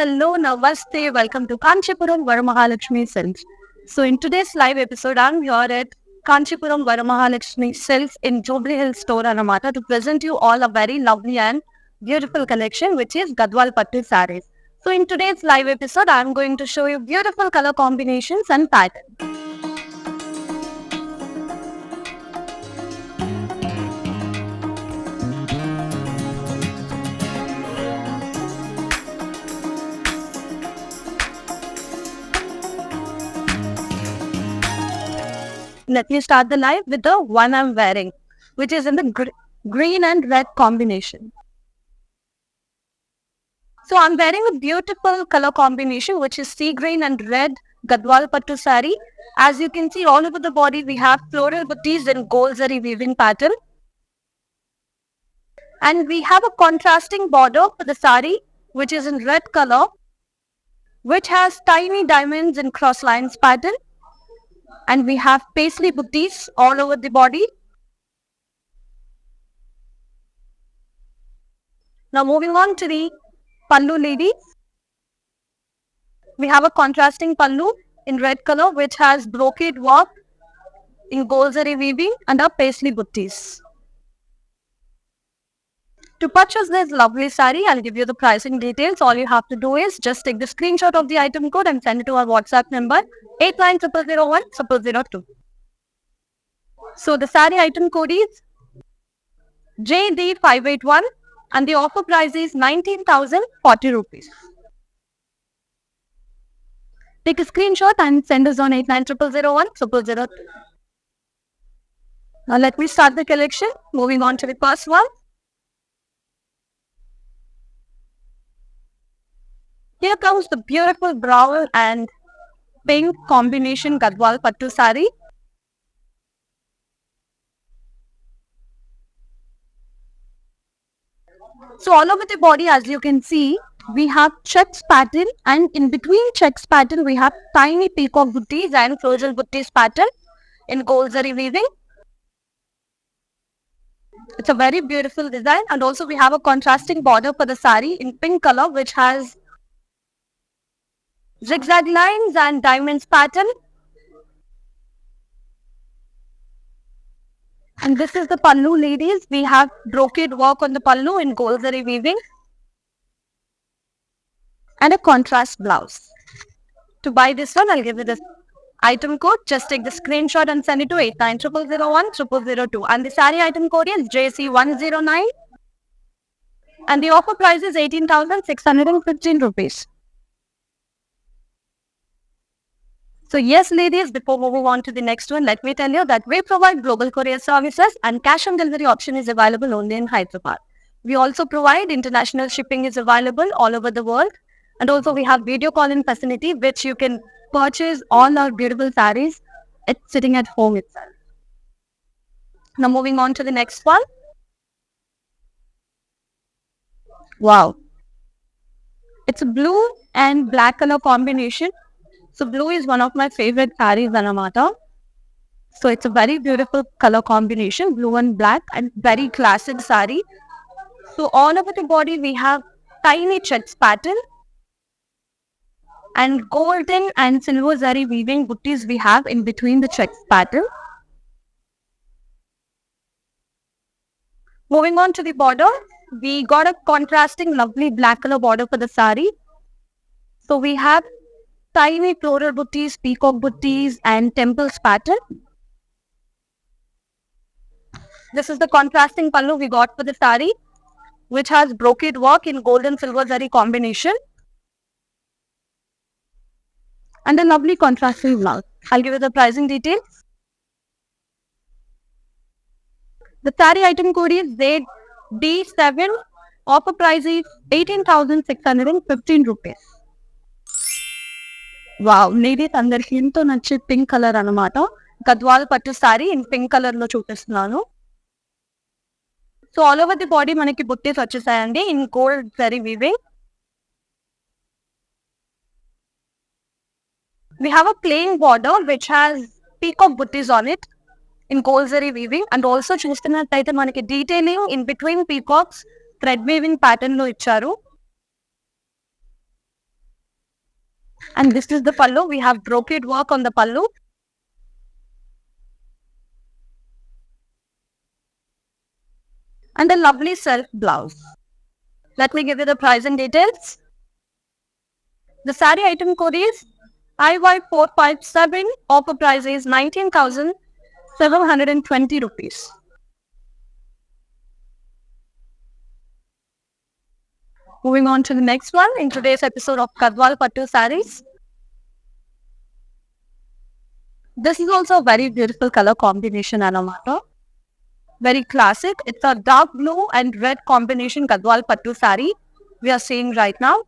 hello, namaste. Welcome to Kanchipuram Varamahalakshmi Silks. So, in today's live episode, I'm here at Kanchipuram Varamahalakshmi Silks in Jubilee Hills store, Anamata, to present you all a very lovely and beautiful collection, which is Gadwal Pattu sarees. So, in today's live episode, I'm going to show you beautiful color combinations and patterns. Let me start the live with the one I'm wearing, which is in the green and red combination. So I'm wearing a beautiful color combination, which is sea green and red Gadwal Pattu sari. As you can see, all over the body, we have floral booties in gold zari weaving pattern. And we have a contrasting border for the sari, which is in red color, which has tiny diamonds in cross lines pattern. And we have paisley booties all over the body. Now moving on to the pallu ladies. We have a contrasting pallu in red color, which has brocade work in gold zari weaving and our paisley booties. To purchase this lovely sari, I'll give you the pricing details. All you have to do is just take the screenshot of the item code and send it to our WhatsApp number 8900010002. So the sari item code is JD581 and the offer price is 19,040 rupees. Take a screenshot and send us on 8900010002. Now let me start the collection. Moving on to the first one. Here comes the beautiful brown and pink combination Gadwal Pattu sari. So all over the body, as you can see, we have checks pattern, and in between checks pattern, we have tiny peacock booties and floral booties pattern in gold zari weaving. It's a very beautiful design, and also we have a contrasting border for the sari in pink color, which has zigzag lines and diamonds pattern. And this is the pallu ladies. We have brocade work on the pallu in gold zari weaving and a contrast blouse. To buy this one, I'll give you this item code. Just take the screenshot and send it to 8900010002. And the sari item code is JC109. And the offer price is 18,615 rupees. So yes, ladies, before moving on to the next one, let me tell you that we provide global courier services and cash on delivery option is available only in Hyderabad. We also provide international shipping is available all over the world. And also we have video calling facility, which you can purchase all our beautiful saris sitting at home itself. Now moving on to the next one. Wow. It's a blue and black color combination. So blue is one of my favorite saris, Anamata. So it's a very beautiful color combination, blue and black, and very classic sari. So all over the body we have tiny checks pattern and golden and silver zari weaving booties we have in between the checks pattern. Moving on to the border, we got a contrasting lovely black color border for the sari. So we have tiny floral booties, peacock booties and temples pattern. This is the contrasting pallu we got for the sari, which has brocade work in gold and silver zari combination. And a lovely contrasting blouse. I'll give you the pricing details. The sari item code is ZD7. Offer price is 18,615 rupees. Wow, ladies అందరికి ఎంతో నచ్చే pink colour అనమాట. Gadwal pattu sorry in pink colour లో చూపిస్తున్నాను. So all over the body మనకి బుట్టీస్ వచ్చేసాయండి in gold zari weaving. We have a plain border which has peacock butties on it in gold zari weaving, and also చూస్తున్నట్టయితే మనకి detailing in between peacocks thread weaving pattern లో ఇచ్చారు. And this is the pallu. We have brocade work on the pallu. And a lovely self blouse. Let me give you the price and details. The saree item code is IY457. Offer price is 19,720 rupees. Moving on to the next one in today's episode of Gadwal Pattu Sarees. This is also a very beautiful color combination, Anamata. Very classic. It's a dark blue and red combination Gadwal Pattu saree we are seeing right now.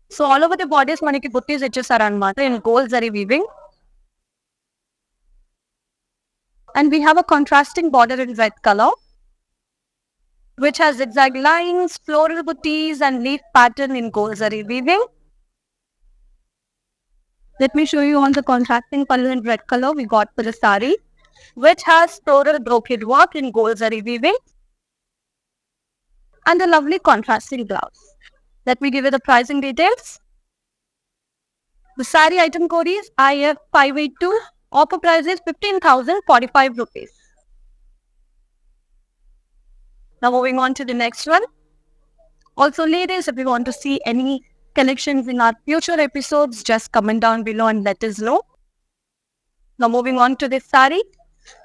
So all over the bodies manaki buttis ichesarannamata in gold zari weaving. And we have a contrasting border in red color, which has zigzag lines, floral buttis and leaf pattern in gold zari weaving. Let me show you on the contrasting pallu in red color we got for the saree, which has floral brocade work in gold zari weaving. And a lovely contrasting blouse. Let me give you the pricing details. The saree item code is IF582. Offer price is 15,045 rupees. Now moving on to the next one. Also ladies, if you want to see any collections in our future episodes, just comment down below and let us know. Now moving on to this saree,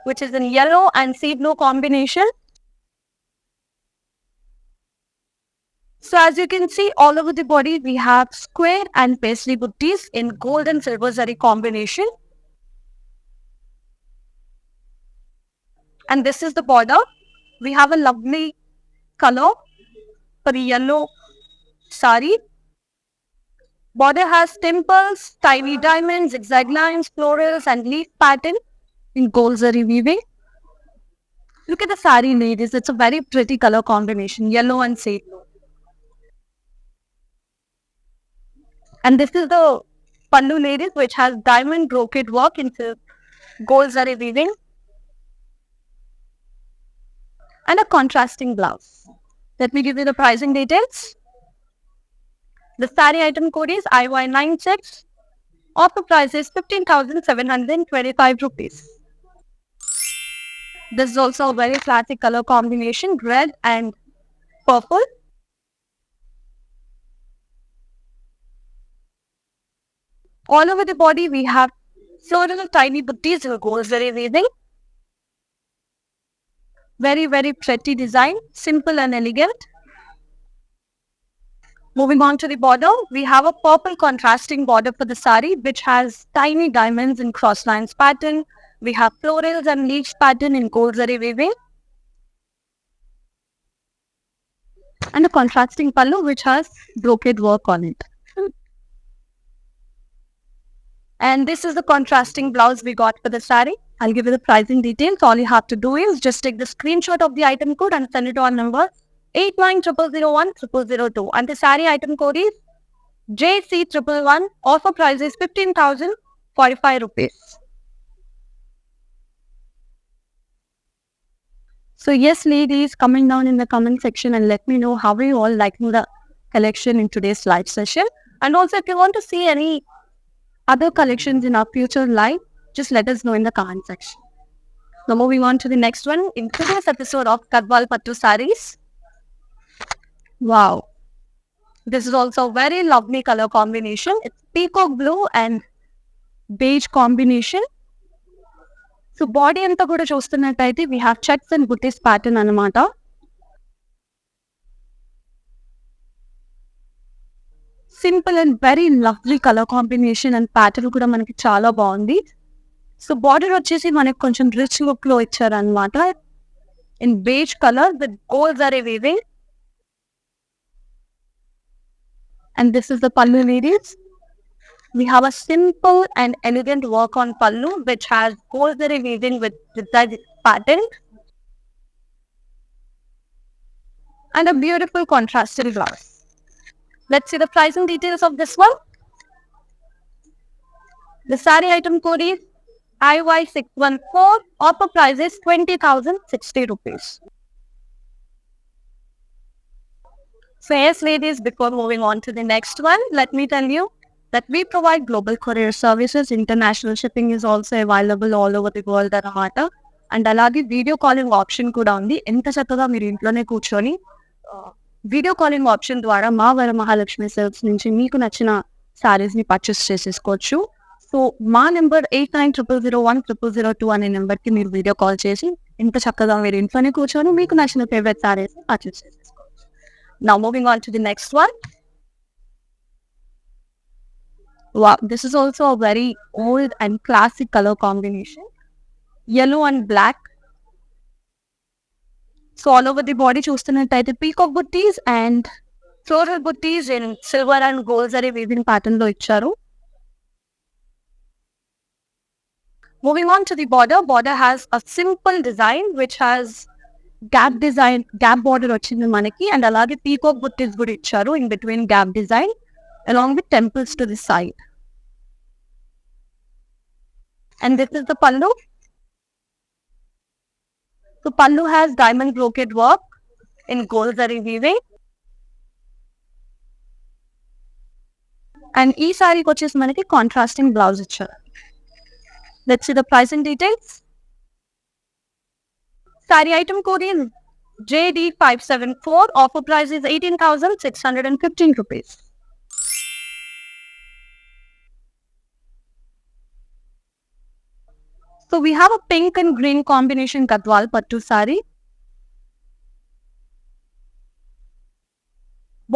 which is in yellow and sea blue combination. So as you can see, all over the body, we have square and paisley buttis in gold and silver zari combination. And this is the border. We have a lovely color for the yellow saree. Border has temples, tiny diamonds, zigzag lines, florals and leaf pattern in gold zari weaving. Look at the saree, ladies. It's a very pretty color combination, yellow and sea blue. And this is the pallu, ladies, which has diamond brocade work into gold zari weaving. And a contrasting blouse. Let me give you the pricing details. The saree item code is IY96. Offer price is 15,725 rupees. This is also a very classic color combination, red and purple. All over the body, we have floral tiny buttis in gold zari weaving. Very, very pretty design, simple and elegant. Moving on to the border, we have a purple contrasting border for the saree, which has tiny diamonds in cross lines pattern. We have florals and leaves pattern in gold zari weaving. And a contrasting pallu, which has brocade work on it. And this is the contrasting blouse we got for the saree. I'll give you the pricing details. All you have to do is just take the screenshot of the item code and send it to our number 8900010002. And the saree item code is JC111. Offer price is 15,045 rupees. So yes, ladies, comment down in the comment section and let me know how are you all liking the collection in today's live session. And also if you want to see any other collections in our future live, just let us know in the comment section. Now moving on to the next one in today's episode of Gadwal Pattu Sarees. Wow. This is also a very lovely color combination. It's peacock blue and beige combination. So body anta kuda chustunnataithe we have checks and buttis pattern anamata. Simple and very lovely color combination and pattern kuda manaki chaala baagundi. So border vachesi manaku koncham rich look lo icharu anamata in beige color with gold zari weaving. And this is the pallu, ladies. We have a simple and elegant work on pallu, which has gold zari weaving with that pattern. And a beautiful contrasted blouse. Let's see the pricing details of this one. The saree item code is IY614. Offer price is 20,060 rupees. So yes, ladies, before moving on to the next one, let me tell you, that we provide global courier services. International shipping is also available all over the world అన్నమాట. And అలాగే video calling option కూడా ఉంది. ఎంత చక్కగా మీరు ఇంట్లోనే కూర్చొని video calling option ద్వారా మా వరమహాలక్ష్మి సిల్క్స్ నుంచి మీకు నచ్చిన సారీస్ ని పర్చేస్ చేసేసుకోవచ్చు. సో మా నెంబర్ 8900010002 అనే నెంబర్ కి మీరు వీడియో కాల్ చేసి ఎంత చక్కగా మీరు ఇంట్లోనే కూర్చొని మీకు నచ్చిన ఫేవరెట్ సారీస్ పర్చేస్ చేసేసుకోవచ్చు. Now moving on to the next one. Wow, this is also a very old and classic color combination. Yellow and black. So all over the body చూస్తున్నట్టయితే peacock butties and floral butties in silver and gold zari weaving pattern లో ఇచ్చారు. Moving on to the border. Border has a simple design which has gap border వచ్చింది మనకి, and అలాగే peacock butties కూడా ఇచ్చారు in between gap design along with temples to the side. And this is the pallu. So pallu has diamond brocade work in gold zari weaving. And ఈ సారీకి వచ్చేసి మనకి contrasting blouse ఇచ్చారు. Let's see the pricing details. Saree item code is JD574. Offer price is 18,615 rupees. So we have a pink and green combination Gadwal Pattu saree.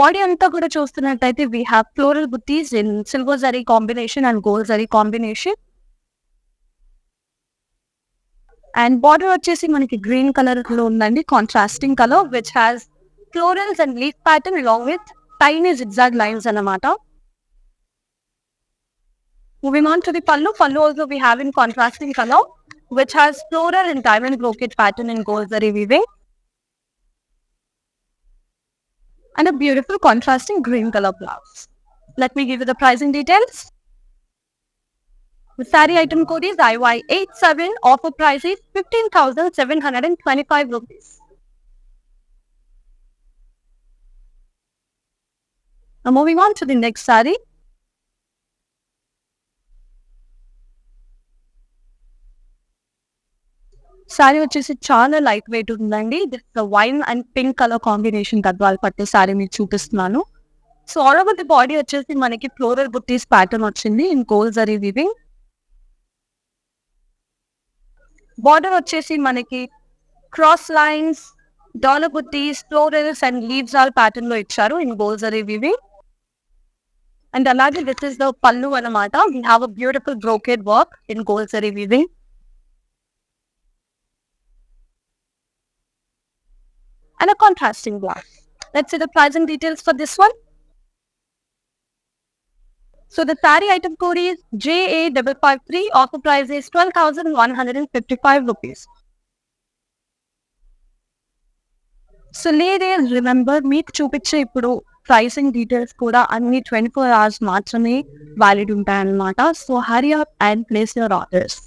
Body anta kuda చూస్తున్నట్టయితే we have floral butties in silver zari combination and gold zari combination. And border వచ్చేసి మనకి green colour లో ఉందండి, contrasting colour which has florals and leaf pattern along with tiny zigzag lines అన్నమాట. Moving on to the pallu. Pallu also we have in contrasting color which has floral and diamond brocade pattern in gold zari weaving. And a beautiful contrasting green color blouse. Let me give you the pricing details. The saree item code is IY87. Offer price is 15,725 rupees. Now moving on to the next saree. Sari వచ్చేసి చాలా light weight ఉందండి. This wine and pink colour combination Gadwal pattu sari మీకు చూపిస్తున్నాను. So all over the body వచ్చేసి మనకి floral buttis pattern వచ్చింది in gold zari weaving. Border వచ్చేసి మనకి cross lines, dollar buttis, florals and leaves all pattern లో ఇచ్చారు in gold zari weaving. And అలాగే దిస్ ఇస్ ద పల్లు అన్నమాట. We have a beautiful brocade work in gold zari weaving. And a contrasting blouse. Let's see the pricing details for this one. So the saree item code is JA553. Offer price is 12,155 rupees. So ladies, remember మీకు చూపించే ఇప్పుడు pricing details కూడా అన్ని 24 hours మాత్రమే valid ఉంటాయన్నమాట. So hurry up and place your orders.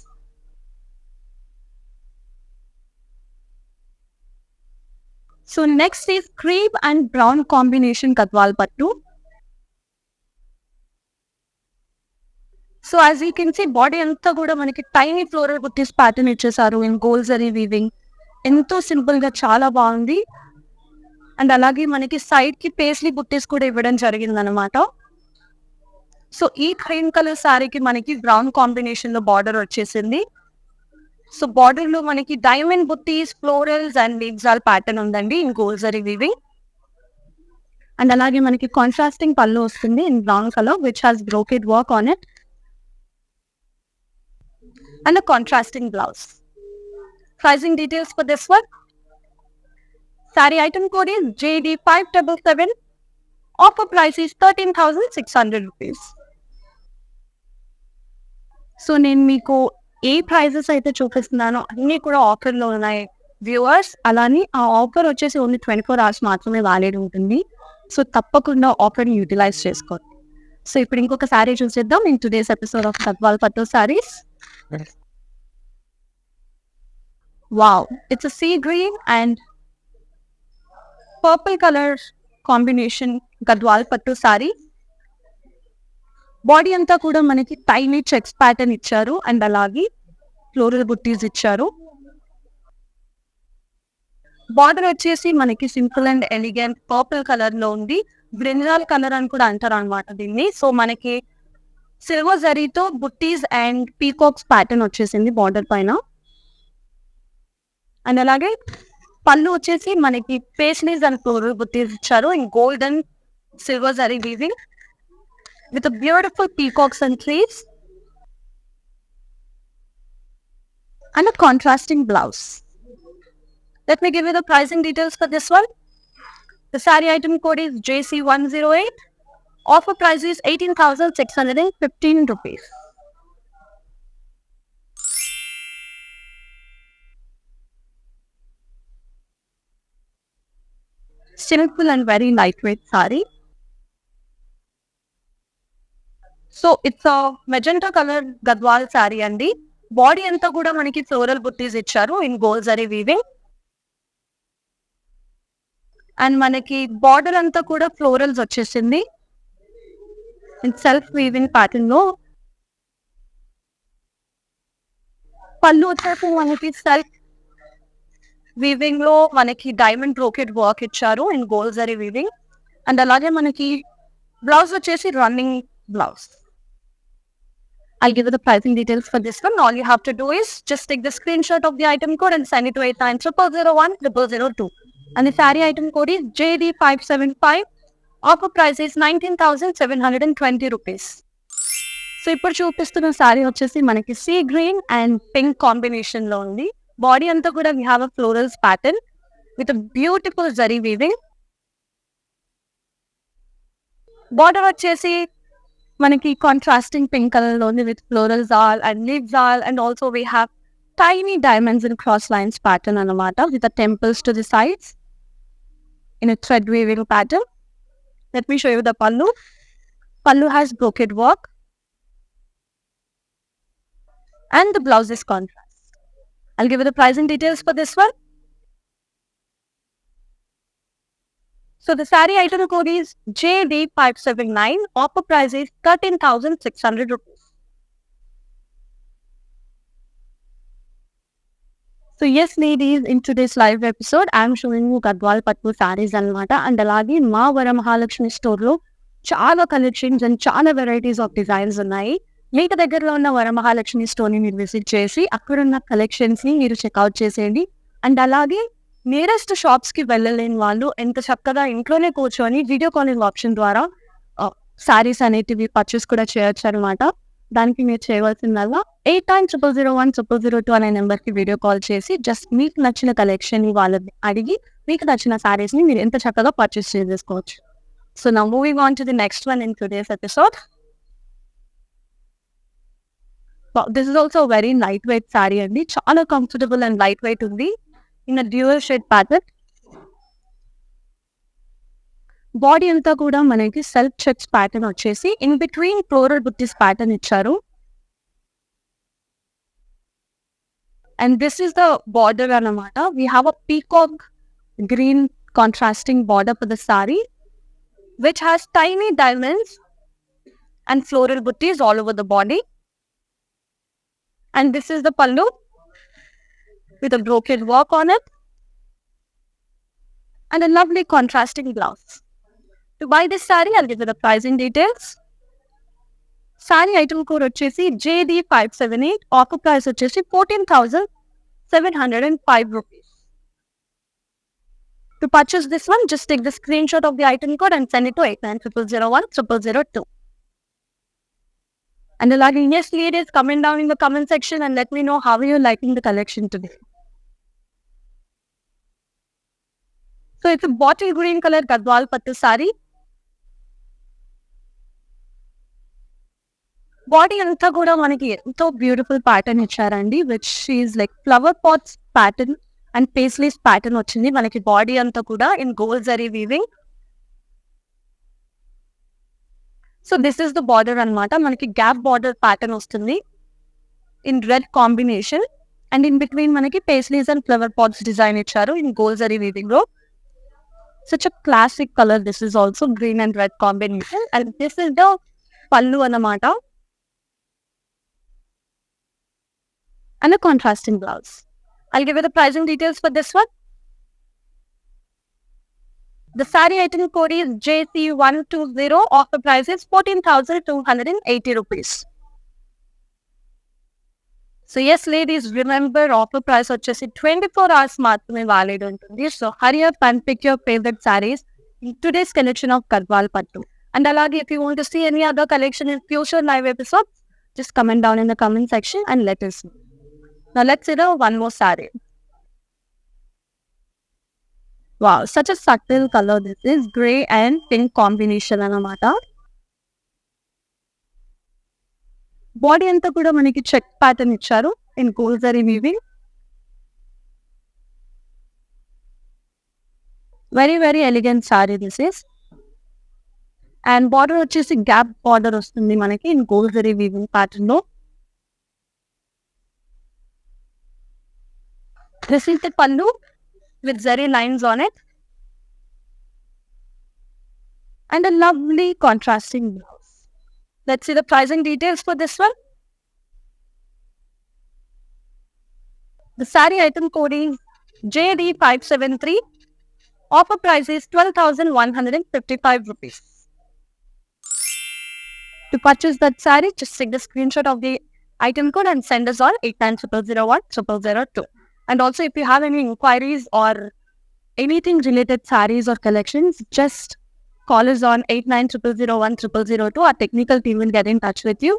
So next is cream and brown combination Gadwal Pattu. So as you can see, body anta kuda manaki tiny floral butties pattern ichesaru in gold zari weaving. Ento simple ga chaala baagundi. And alage manaki side ki paisley butties kuda ivvadam jarigindi annamata. So ee cream color saree ki manaki brown combination lo border vachesindi. So border లో మనకి diamond buttis, florals and leaves all pattern ఉందండి in gold zari weaving. And అలాగే మనకి contrasting pallu వస్తుంది in brown colour which has brocade work on it and a contrasting blouse. Pricing details for this one. Sari item code is JD577. Offer price is 13,600 rupees. సో నేను మీకు ఏ prices అయితే చూపిస్తున్నానో అన్నీ కూడా ఆఫర్లో ఉన్నాయి వ్యూవర్స్. అలానే ఆ ఆఫర్ వచ్చేసి ఓన్లీ 24 hours మాత్రమే వ్యాలిడ్ ఉంటుంది. సో తప్పకుండా ఆఫర్ని యూటిలైజ్ చేసుకోండి. సో ఇప్పుడు ఇంకొక శారీ చూసేద్దాం in today's episode of Gadwal pattu saris. Wow, it's a sea green and purple colour combination Gadwal pattu sari. Body అంతా కూడా మనకి టైనీ చెక్స్ ప్యాటర్న్ ఇచ్చారు అండ్ అలాగే ఫ్లోరల్ బుట్టీస్ ఇచ్చారు. బార్డర్ వచ్చేసి మనకి simple and elegant purple colour లో ఉంది. బ్రింజాల్ కలర్ అని కూడా అంటారు అనమాట దీన్ని. సో మనకి సిల్వర్ జరీతో బుట్టీస్ అండ్ పీకాక్స్ ప్యాటర్న్ వచ్చేసింది బార్డర్ పైన. అండ్ అలాగే పళ్ళు వచ్చేసి మనకి పేస్లీస్ అండ్ ఫ్లోరల్ బుట్టీస్ ఇచ్చారు in gold and silver zari weaving with a beautiful peacocks and trees and a contrasting blouse. Let me give you the pricing details for this one. The saree item code is JC108. Offer price is 18,615 rupees. Simple and very lightweight saree. So it's magenta colour Gadwal sari అండి. Body అంతా కూడా మనకి floral buttis ఇచ్చారు in gold zari weaving. And మనకి border అంతా కూడా florals వచ్చేసింది in self weaving pattern లో. పళ్ళు వచ్చేసి మనకి సెల్ఫ్ వీవింగ్ లో మనకి డైమండ్ బ్రోకెట్ వర్క్ ఇచ్చారు in gold zari weaving. And అలాగే మనకి బ్లౌజ్ వచ్చేసి running blouse. I'll give you the pricing details for this one. All you have to do is just take the screenshot of the item code and send it to 8900010002. And the saree item code is JD575. Offer price is 19,720 rupees. So ఇప్పుడు చూపిస్తున్న శారీ వచ్చేసి మనకి sea green and pink combination లో ఉంది. Body అంతా కూడా we have a florals pattern with beautiful zari weaving. Border వచ్చేసి మనకి కాంట్రాస్టింగ్ పింక్ కలర్ లో ఉంది with floral jaal and leave jaal and also we have tiny diamonds and cross lines pattern anamata with the temples to the sides in a thread weaving pattern. Let me show you the pallu. Pallu has brocade work and the blouse is contrast. I'll give you the pricing details for this one. So the saree item code is JD579. Offer price is 13,600 rupees. So yes ladies, in today's live episode, I am showing you Gadwal Pattu sarees anamata. And alagi ma Varamahalakshmi store lo chaala collections and chaala varieties of designs ఉన్నాయి. మీకు దగ్గరలో ఉన్న Varamahalakshmi store ని మీరు visit చేసి అక్కడున్న collections ని మీరు చెక్అవుట్ చేసేయండి. అండ్ అలాగే నియరెస్ట్ షాప్స్ కి వెళ్ళలేని వాళ్ళు ఎంత చక్కగా ఇంట్లోనే కూర్చొని వీడియో కాలింగ్ ఆప్షన్ ద్వారా సారీస్ అనేటివి పర్చేస్ కూడా చేయొచ్చు అనమాట. దానికి మీరు చేయవలసిందల్లా 8900010002 అనే నెంబర్ కి వీడియో కాల్ చేసి జస్ట్ మీకు నచ్చిన కలెక్షన్ ని వాళ్ళని అడిగి మీకు నచ్చిన సారీస్ ని మీరు ఎంత చక్కగా పర్చేస్ చేసుకోవచ్చు. So now moving on to the next one in today's episode. This is also very light weight sari అండి. చాలా కంఫర్టబుల్ అండ్ లైట్ వెయిట్ ఉంది in a dual shade pattern. Body అంతా కూడా మనకి సెల్ఫ్ చెక్స్ ప్యాటర్న్ వచ్చేసి in between floral buttis pattern ఇచ్చారు. And this is the border అన్నమాట. We have a peacock green contrasting border for the sari which has tiny diamonds and floral buttis all over the body. And this is the pallu with a brocade work on it and a lovely contrasting blouse. To buy this saree, I'll give you the pricing details. Saree item code వచ్చేసి JD578. Offer price వచ్చేసి 14,705 rupees. To purchase this one, just take the screenshot of the item code and send it to 8900010002. And alagi, yes ladies, comment down in the comment section and let me know how are you liking the collection today. So it's a bottle green color Gadwal Pattu saree. Body anta kuda manaki ento beautiful pattern ichcharandi which is like flower pots pattern and paisley's pattern ochindi manaki body anta kuda in gold zari weaving. So this is the border anamata. Manaki gap border pattern వస్తుంది in red combination and in between manaki paisleys and flower pots design icharu in gold zari weaving lo. Such a classic color. This is also green and red combination and this is the pallu anamata. And a contrasting blouse. I'll give you the pricing details for this one. The saree item code is JC120. Offer price is 14,280 rupees. So yes, ladies, remember offer price వచ్చేసి 24 hours మాత్రమే valid ఉంటుంది. So hurry up and pick your favorite sarees in today's collection of Gadwal Pattu. And alagi, if you want to see any other collection in future live episodes, just comment down in the comment section and let us know. Now let's see the one more saree. Wow, such a subtle color this is. Grey and pink combination anamata. Body అంతా కూడా మనకి check pattern ఇచ్చారు in gold zari weaving. Very very elegant sorry this is. And border వచ్చేసి gap border వస్తుంది మనకి in gold zari weaving pattern లో. This is the పల్లు with zari lines on it and a lovely contrasting blouse. Let's see the pricing details for this one. The saree item code is JD573. Offer price is 12,155 rupees. To purchase that saree, just take the screenshot of the item code and send us on 8900010002. And also, if you have any inquiries or anything related sarees or collections, just call us on 8900010002. Our technical team will get in touch with you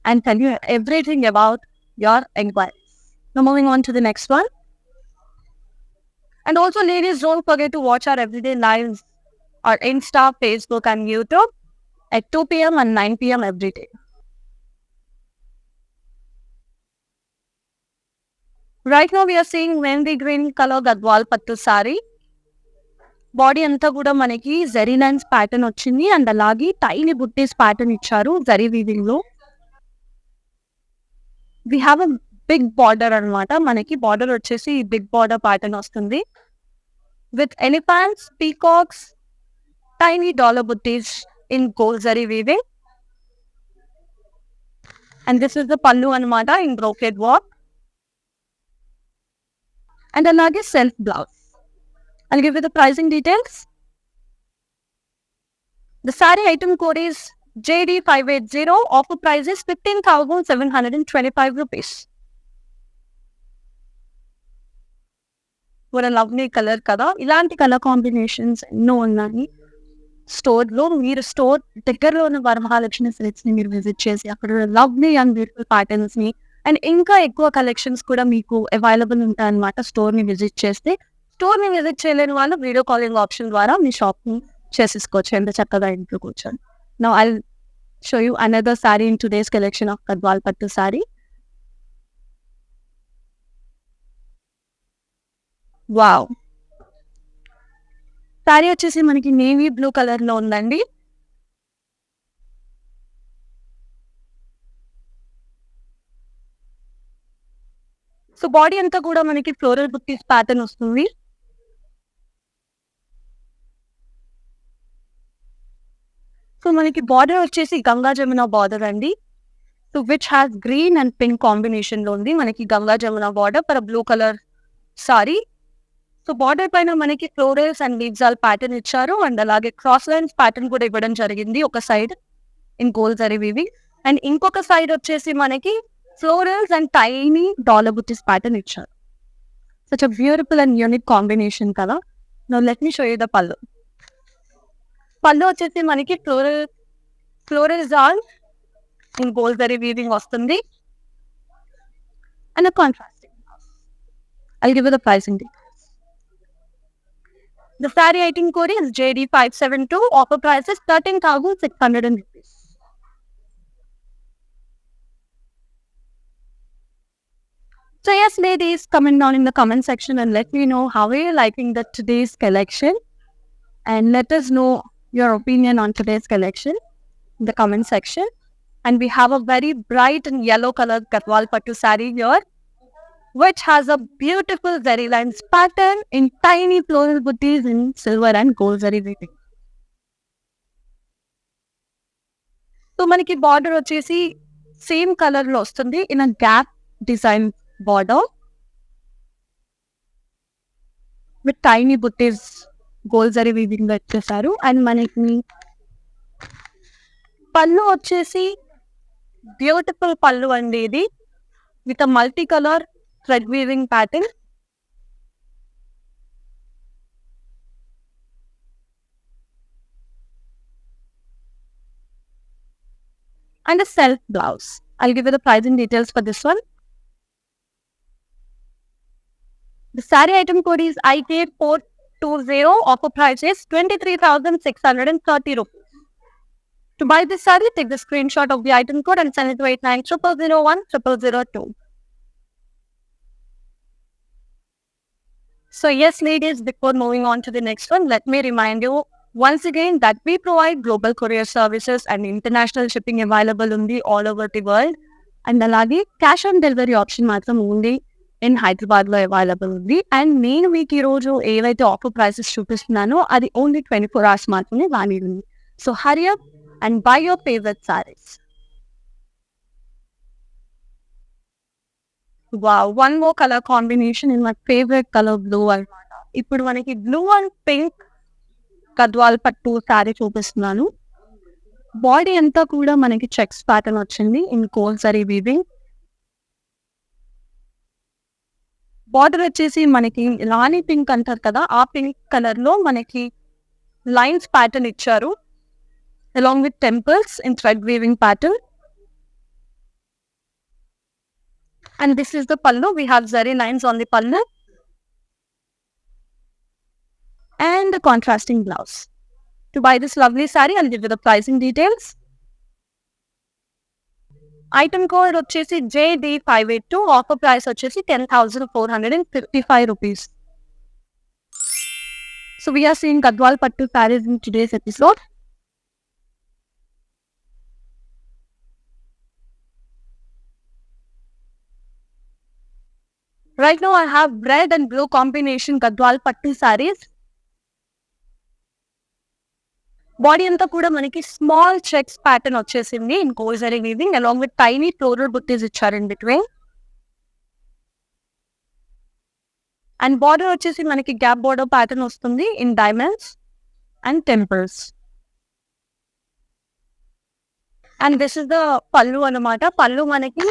and tell you everything about your inquiries. Now moving on to the next one. And also, ladies, don't forget to watch our everyday lives on Insta, Facebook and YouTube at 2 p.m. and 9 p.m. every day. Right now, we are seeing Mehendi green color Gadwal Pattu saree. Body అంతా కూడా మనకి zari lines pattern వచ్చింది and అలాగే tiny buttis pattern ఇచ్చారు zari weaving లో. We have a big border అనమాట. మనకి border వచ్చేసి బిగ్ బార్డర్ ప్యాటర్న్ వస్తుంది with elephants, peacocks, tiny dollar buttis in gold zari weaving. And this is the pallu అనమాట ఇన్ బ్రోకెడ్ వర్క్ అండ్ అలాగే self blouse. I'll give you the pricing details. The saree item code is JD580. Offer price is 15,725 rupees. What a lovely color kada. Ilanti color combinations ఎన్నో ఉన్నాయి. స్టోర్లో మీరు store దగ్గరలో ఉన్న వరమహాలక్ష్మి సిల్క్స్ని మీరు visit చేసి అక్కడ లవ్లీ అండ్ బ్యూటిఫుల్ ప్యాటర్న్స్ని అండ్ ఇంకా ఎక్కువ కలెక్షన్స్ కూడా మీకు అవైలబుల్ ఉంటాయి అన్నమాట స్టోర్ని విజిట్ చేస్తే. స్టోర్ని విజిట్ చేయలేని వాళ్ళు వీడియో కాలింగ్ ఆప్షన్ ద్వారా మీ షాప్ని చేసేసుకోవచ్చు ఎంత చక్కగా ఇంట్లో కూర్చొని. Now I show you another sorry in today's collection of Gadwal pattu sorry. Wow, sorry వచ్చేసి మనకి నేవీ బ్లూ కలర్ లో ఉందండి. సో బాడీ అంతా కూడా మనకి ఫ్లోరల్ బుట్టీస్ ప్యాటర్న్ వస్తుంది. సో మనకి బార్డర్ వచ్చేసి గంగా జమున బార్డర్ అండి. So which has green and pink combination లో ఉంది మనకి Ganga Jamuna border for blue colour sari. So border పైన మనకి ఫ్లోరల్స్ అండ్ లీవ్జాల్ ప్యాటర్న్ ఇచ్చారు అండ్ అలాగే క్రాస్ లైన్స్ ప్యాటర్న్ కూడా ఇవ్వడం జరిగింది ఒక side in gold zari weaving and ఇంకొక సైడ్ వచ్చేసి మనకి florals and tiny dollar buttis pattern ఇచ్చారు. Such a beautiful and unique combination కదా. Now let me show you the pallu. Pallu వచ్చేసి మనకి floral jaal in gold zari weaving వస్తుంది and contrasting. I'll give you the pricing details. The saree item code is JD572. Offer price is 13,600 rupees. So yes, ladies, comment down in the comment section and let me know how are you liking today's collection and let us know your opinion on today's collection in the comment section. And we have a very bright and yellow colored Gadwal Pattu saree here, which has a beautiful zari lines pattern in tiny floral booties in silver and gold zari weaving. So మనకి border వచ్చేసి same colour లో వస్తుంది in a gap design border with tiny buttis gold zari weaving వచ్చేసారు. And మనకి పళ్ళు వచ్చేసి beautiful pallu అండి ఇది, with a multi colour thread weaving pattern. And a self blouse. I'll give you the pricing details for this one. The saree item code is IK420. Offer price is 23,630 rupees. To buy this saree, take the screenshot of the item code and send it to 8900010002. So yes, ladies, before moving on to the next one, let me remind you once again that we provide global courier services and international shipping available only all over the world. And alagi cash on delivery option matram only in Hyderabad lo available ఉంది. And నేను మీకు ఈరోజు ఏవైతే offer prices చూపిస్తున్నానో అది only 24 hours మాత్రమే valid ఉంది. So hurry up and by your favourite saris. Wow, one more colour combination in my favourite colour blue అన్నమాట. ఇప్పుడు మనకి బ్లూ అండ్ పింక్ గద్వాల్ పట్టు శారీ చూపిస్తున్నాను. బాడీ అంతా కూడా మనకి చెక్స్ ప్యాటర్న్ వచ్చింది in gold zari weaving. Border వచ్చేసి మనకి రాణి పింక్ అంటారు కదా, ఆ పింక్ కలర్ లో మనకి లైన్స్ ప్యాటర్న్ ఇచ్చారు along with temples in thread weaving pattern. And this is the pallu. We have zari lines on the pallu and the contrasting blouse. To buy this lovely saree, I'll give you the pricing details. Item code వచ్చేసి JD582. Offer price వచ్చేసి 10,455 rupees. So we are seeing Gadwal Pattu sarees in today's episode. Right now I have red and blue combination Gadwal Pattu sarees. Body అంతా కూడా మనకి small checks pattern వచ్చేసింది in gold zari weaving along with tiny floral buttis ఇచ్చారు in between. And border వచ్చేసి మనకి gap border pattern వస్తుంది in diamonds and temples. And this is the pallu అన్నమాట. పళ్ళు మనకి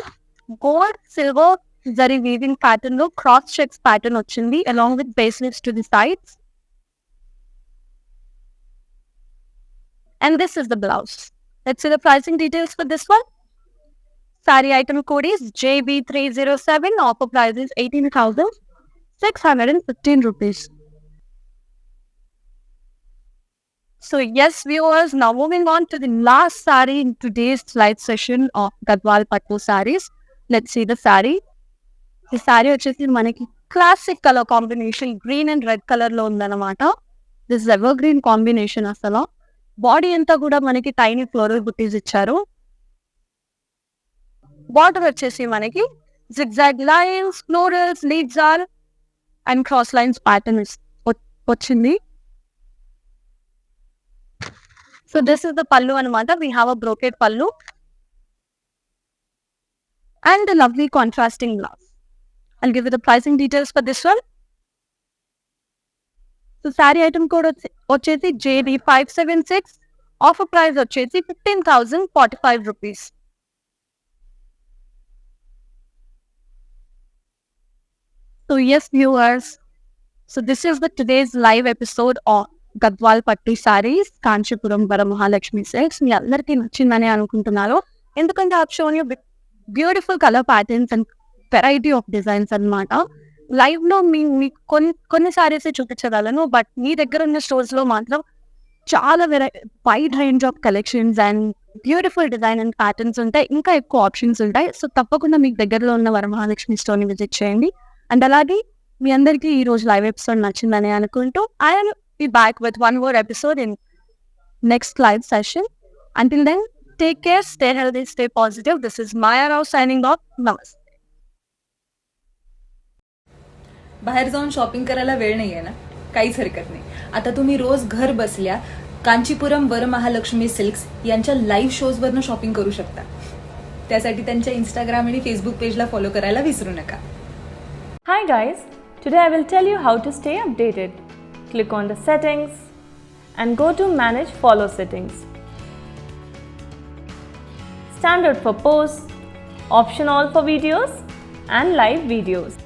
gold silver zari weaving pattern లో క్రాస్ చెక్స్ ప్యాటర్న్ వచ్చింది along with బేస్లెట్స్ to the sides. And this is the blouse. Let's see the pricing details for this one. Saree item code is JB307. Offer price is 18,615 rupees. So yes, viewers, now moving on to the last saree in today's live session of Gadwal Pattu sarees. Let's see the saree. The saree వచ్చేసి మనకి classic color combination green and red color లో ఉందన్నమాట. This is evergreen combination అసలు. Body అంతా కూడా మనకి tiny floral buttis ఇచ్చారు. Border వచ్చేసి మనకి zigzag lines, florals, leaves or and cross lines pattern వచ్చింది. So this is the pallu అనమాట. We have a brocade pallu and the lovely contrasting blouse. I'll give you the pricing details for this one. So sari item code వచ్చేసి JD576. Offer price వచ్చేసి 15,045 rupees. So yes, viewers, so this is the today's live episode of Gadwal Pattu sarees, Kanchipuram Varamahalakshmi silks. మీ అందరికీ నచ్చిందని అనుకుంటున్నారు, ఎందుకంటే I've shown you beautiful color patterns and variety of designs అన్నమాట. Live లో మీకు కొన్ని సారీస్ చూపించగలను, బట్ మీ దగ్గర ఉన్న స్టోర్స్ లో మాత్రం చాలా wide range of collections and beautiful design and patterns ఉంటాయి, ఇంకా ఎక్కువ ఆప్షన్స్ ఉంటాయి. సో తప్పకుండా మీకు దగ్గరలో ఉన్న వరమహాలక్ష్మి స్టోర్ ని విజిట్ చేయండి. అండ్ అలాగే మీ అందరికీ ఈ రోజు లైవ్ ఎపిసోడ్ నచ్చిందని అనుకుంటూ I will be back with one more episode in next live session. Until then, take care, stay healthy, stay positive. This is Maya Rao signing off. Namaste. बाहेर जाऊन shopping करायला वेळ नाही आहे ना, काहीच हरकत नाही. आता तुम्ही रोज घर बसल्या कांचीपुरम वरमहालक्ष्मी सिल्क्स यांच्या लाईव्ह शोजवरनं शॉपिंग करू शकता. त्यासाठी त्यांच्या इंस्टाग्राम आणि फेसबुक पेजला फॉलो करायला विसरू नका. Hi guys, today I will tell you how to stay updated. Click on the settings and go to manage follow settings. Standard for posts, option all for videos and live videos.